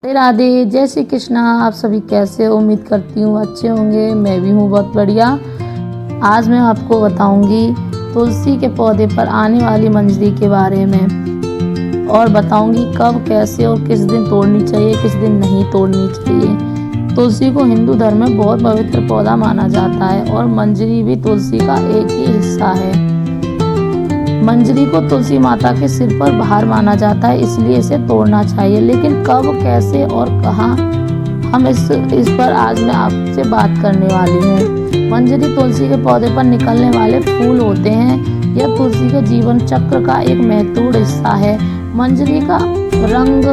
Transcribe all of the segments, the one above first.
राधे राधे, जय श्री कृष्णा। आप सभी कैसे हो? उम्मीद करती हूँ अच्छे होंगे। मैं भी हूँ बहुत बढ़िया। आज मैं आपको बताऊंगी तुलसी के पौधे पर आने वाली मंजरी के बारे में और बताऊंगी कब, कैसे और किस दिन तोड़नी चाहिए, किस दिन नहीं तोड़नी चाहिए। तुलसी को हिंदू धर्म में बहुत पवित्र पौधा माना जाता है और मंजरी भी तुलसी का एक ही हिस्सा है। मंजरी को तुलसी माता के सिर पर बाहर माना जाता है, इसलिए इसे तोड़ना चाहिए। लेकिन कब, कैसे और कहाँ, हम इस पर आज मैं आपसे बात करने वाली हूँ। मंजरी तुलसी के पौधे पर निकलने वाले फूल होते हैं। यह तुलसी के जीवन चक्र का एक महत्वपूर्ण हिस्सा है। मंजरी का रंग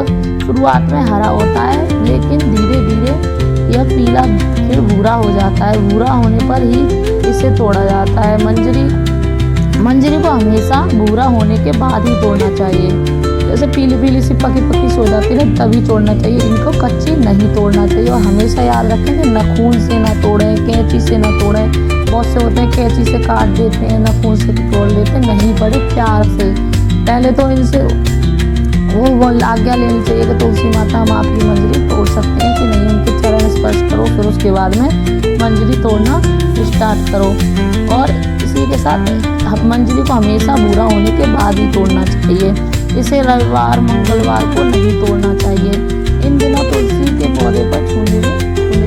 शुरुआत में हरा होता है, लेकिन धीरे धीरे यह पीला फिर भूरा हो जाता है। भूरा होने पर ही इसे तोड़ा जाता है। मंजरी को हमेशा भूरा होने के बाद ही तोड़ना चाहिए। जैसे पीली पीली सी पकी पकी सी हो जाती है तभी तोड़ना चाहिए। इनको कच्ची नहीं तोड़ना चाहिए। और हमेशा याद रखें कि नाखून से ना तोड़ें, कैंची से ना तोड़ें। बहुत से होते हैं कैंची से काट देते हैं, नाखून से तोड़ लेते हैं। नहीं, बड़े प्यार से पहले तो इनसे वो आज्ञा लेनी चाहिए कि तुलसी माता हम आपकी मंजरी तोड़ सकते हैं कि नहीं। उनके चरण स्पर्श करो, फिर उसके बाद में मंजरी तोड़ना स्टार्ट करो। और इसी के साथ मंजरी को हमेशा भूरा होने के बाद ही तोड़ना चाहिए। इसे रविवार, मंगलवार को नहीं तोड़ना चाहिए। इन दिनों तुलसी के पौधे पर छूने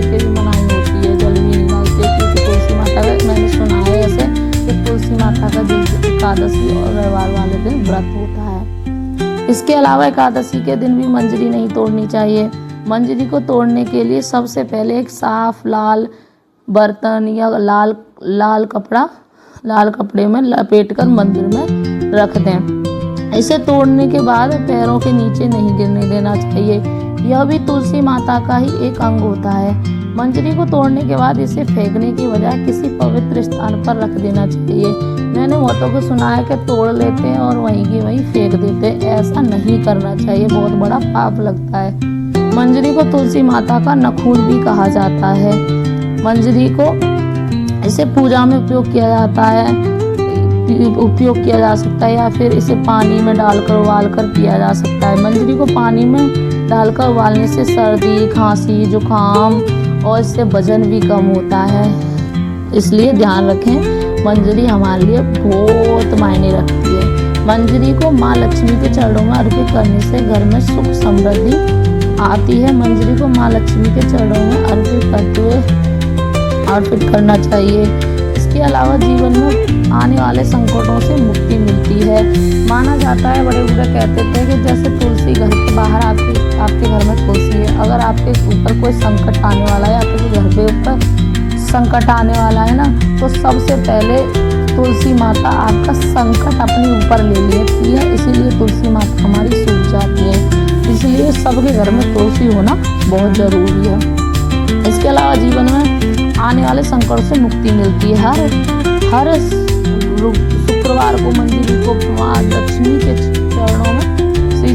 की भी मनाही होती है। जल भी नहीं डालते, क्योंकि तुलसी माता का, मैंने सुना है ऐसे कि तुलसी माता का दिन एकादशी और रविवार वाले दिन व्रत होता है। इसके अलावा एकादशी के दिन भी मंजरी नहीं तोड़नी चाहिए। मंजरी को तोड़ने के लिए सबसे पहले एक साफ लाल बर्तन या लाल कपड़े में लपेटकर मंदिर में रख दें। इसे तोड़ने के बाद पैरों के नीचे नहीं गिरने देना चाहिए। यह भी तुलसी माता का ही एक अंग होता है। मंजरी को तोड़ने के बाद इसे फेंकने की बजाय किसी पवित्र स्थान पर रख देना चाहिए। मैंने बहुतों को सुना है कि तोड़ लेते हैं और वहीं की वहीं फेंक देते हैं। ऐसा नहीं करना चाहिए, बहुत बड़ा पाप लगता है। मंजरी को तुलसी माता का नखून भी कहा जाता है। मंजरी को इसे पूजा में उपयोग किया जा सकता है या फिर इसे पानी में डालकर उबाल कर पिया जा सकता है। मंजरी को पानी में डालकर उबालने से सर्दी, खांसी, जुकाम और इससे वजन भी कम होता है। इसलिए ध्यान रखें, मंजरी हमारे लिए बहुत मायने रखती है। मंजरी को माँ लक्ष्मी के चरणों में अर्पित करने से घर में सुख समृद्धि आती है। मंजरी को माँ लक्ष्मी के चरणों में अर्पित करते हुए करना चाहिए। इसके अलावा जीवन में आने वाले संकटों से मुक्ति मिलती है। माना जाता है, बड़े बूढ़े कहते थे कि जैसे तुलसी घर के बाहर आपके घर में तुलसी है। अगर आपके ऊपर कोई संकट आने वाला है, आपके घर के ऊपर संकट आने वाला है ना, तो सबसे पहले तुलसी माता आपका संकट अपने ऊपर ले लेती है। इसीलिए तुलसी माता हमारी सूझ जाती है। इसलिए सबके घर में तुलसी होना बहुत जरूरी है। इसके अलावा जीवन में आने वाले संकट से मुक्ति मिलती है। हर शुक्रवार को मंजरी को माँ लक्ष्मी के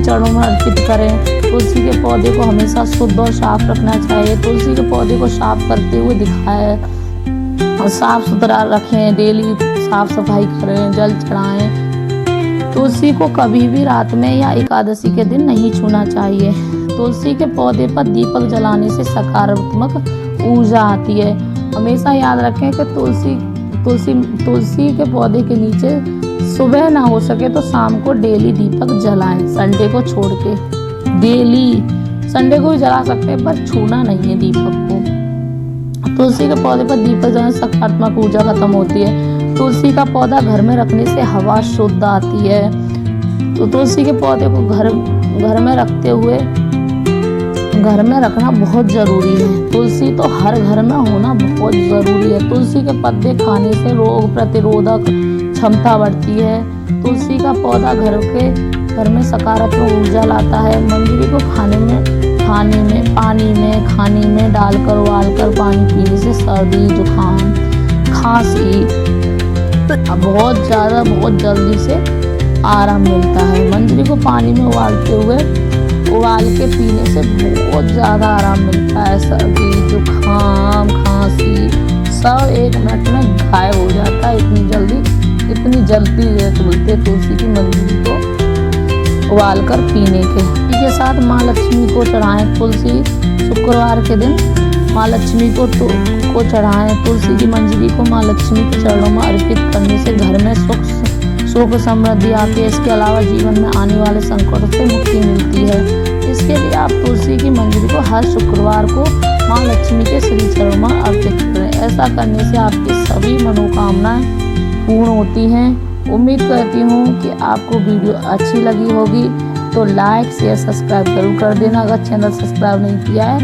चरणों में अर्पित करें। तुलसी के पौधे को हमेशा शुद्ध और साफ रखना चाहिए। तुलसी के पौधे को साफ करते हुए दिखाएं और साफ सुथरा रखें। डेली साफ सफाई करें, जल चढ़ाएं। तुलसी को कभी भी रात में या एकादशी के दिन नहीं छूना चाहिए। तुलसी के पौधे पर दीपक जलाने से सकारात्मक ऊर्जा आती है। हमेशा याद रखें कि तुलसी के पौधे के नीचे सुबह ना हो सके तो शाम को डेली दीपक जलाएं। संडे को छोड़ के डेली, संडे को भी जला सकते हैं पर छूना नहीं है दीपक को। तुलसी के पौधे पर दीपक जलाने से सकारात्मक ऊर्जा खत्म होती है। तुलसी का पौधा घर में रखने से हवा शुद्ध आती है। तो तुलसी के पौधे को घर में रखते हुए घर में रखना बहुत ज़रूरी है। तुलसी तो हर घर में होना बहुत ज़रूरी है। तुलसी के पत्ते खाने से रोग प्रतिरोधक क्षमता बढ़ती है। तुलसी का पौधा घर में सकारात्मक ऊर्जा लाता है। मंजरी को खाने में पानी में डालकर उबालकर पानी पीने से सर्दी, जुकाम, खांसी बहुत जल्दी से आराम मिलता है। मंजरी को पानी में उबाल के पीने से बहुत ज़्यादा आराम मिलता है। सर्दी, जुकाम, खांसी सब 1 मिनट में गायब हो जाता है। इतनी जल्दी बोलते तुलसी की मंजरी को। उबाल कर पीने के। इसी के साथ माँ लक्ष्मी को चढ़ाएं तुलसी। शुक्रवार के दिन माँ लक्ष्मी को चढ़ाएं तुलसी की मंजरी को माँ लक्ष्मी के चरणों में अर्पित करने से घर में सुख समृद्धि आती है। इसके अलावा जीवन में आने वाले संकटों से मुक्ति मिलती है। इसके लिए आप तुलसी की मंजरी को हर शुक्रवार को माँ लक्ष्मी के श्री चरणों में अर्पित करें। ऐसा करने से आपकी सभी मनोकामनाएं पूर्ण होती हैं। उम्मीद करती हूँ कि आपको वीडियो अच्छी लगी होगी, तो लाइक शेयर सब्सक्राइब जरूर कर देना अगर चैनल सब्सक्राइब नहीं किया है।